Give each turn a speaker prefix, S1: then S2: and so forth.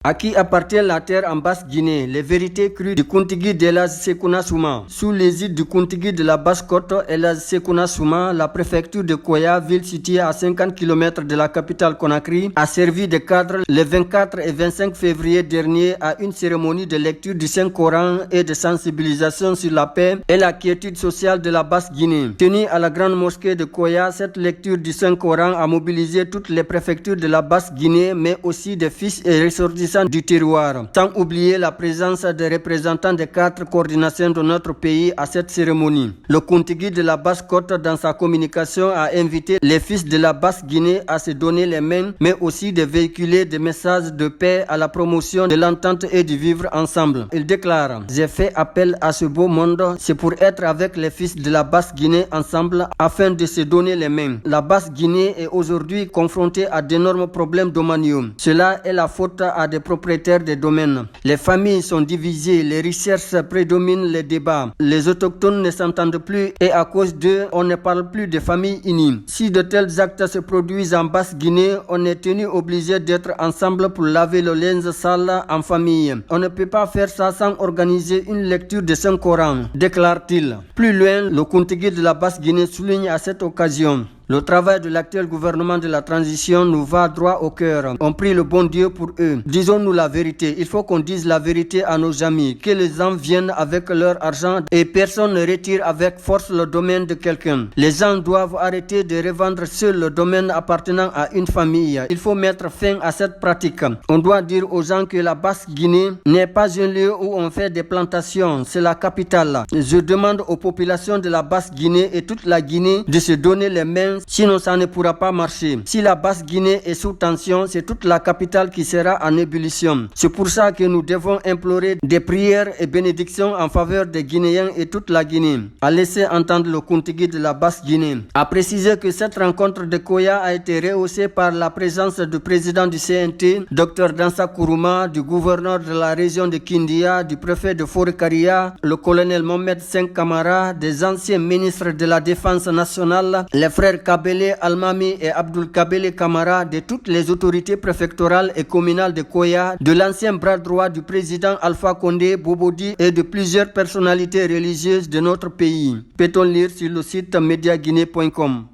S1: À qui appartient la terre en Basse-Guinée? Les vérités crues du Kuntigi d'Elhadj Sekouna Souma. Sous l'égide du Kuntigi de la Basse-Côte, Elhadj Sekouna Souma, la préfecture de Koya, ville située à 50 km de la capitale Conakry, a servi de cadre le 24 et 25 février dernier à une cérémonie de lecture du Saint-Coran et de sensibilisation sur la paix et la quiétude sociale de la Basse-Guinée. Tenue à la grande mosquée de Koya, cette lecture du Saint-Coran a mobilisé toutes les préfectures de la Basse-Guinée, mais aussi des fils et ressortissants du terroir, sans oublier la présence des représentants des 4 coordinations de notre pays à cette cérémonie. Le Kuntigi de la Basse-Côte, dans sa communication, a invité les fils de la Basse-Guinée à se donner les mains, mais aussi de véhiculer des messages de paix à la promotion de l'entente et du vivre ensemble. Il déclare: « J'ai fait appel à ce beau monde, c'est pour être avec les fils de la Basse-Guinée ensemble afin de se donner les mains. La Basse-Guinée est aujourd'hui confrontée à d'énormes problèmes domaniaux. Cela est la faute à des propriétaires des domaines. Les familles sont divisées, les recherches prédominent les débats. Les autochtones ne s'entendent plus et à cause d'eux, on ne parle plus de familles unies. Si de tels actes se produisent en Basse-Guinée, on est tenu obligé d'être ensemble pour laver le linge sale en famille. On ne peut pas faire ça sans organiser une lecture de Saint-Coran, déclare-t-il. » Plus loin, le Kuntigi de la Basse-Guinée souligne à cette occasion: « Le travail de l'actuel gouvernement de la transition nous va droit au cœur. On prie le bon Dieu pour eux. Disons-nous la vérité. Il faut qu'on dise la vérité à nos amis. Que les gens viennent avec leur argent et personne ne retire avec force le domaine de quelqu'un. Les gens doivent arrêter de revendre seul le domaine appartenant à une famille. Il faut mettre fin à cette pratique. On doit dire aux gens que la Basse-Guinée n'est pas un lieu où on fait des plantations. C'est la capitale. Je demande aux populations de la Basse-Guinée et toute la Guinée de se donner les mains. Sinon, ça ne pourra pas marcher. Si la Basse-Guinée est sous tension, c'est toute la capitale qui sera en ébullition. C'est pour ça que nous devons implorer des prières et bénédictions en faveur des Guinéens et toute la Guinée. » A laissé entendre le Kuntigi de la Basse-Guinée. A précisé que cette rencontre de Koya a été rehaussée par la présence du président du CNT, Dr Dansa Kourouma, du gouverneur de la région de Kindia, du préfet de Forêt-Karia, le colonel Mohamed Seng Kamara, des anciens ministres de la Défense nationale, les frères Kabele Almami et Abdul Kabele Kamara, de toutes les autorités préfectorales et communales de Koya, de l'ancien bras droit du président Alpha Condé Bobodi et de plusieurs personnalités religieuses de notre pays. Peut-on lire sur le site mediaguinée.com.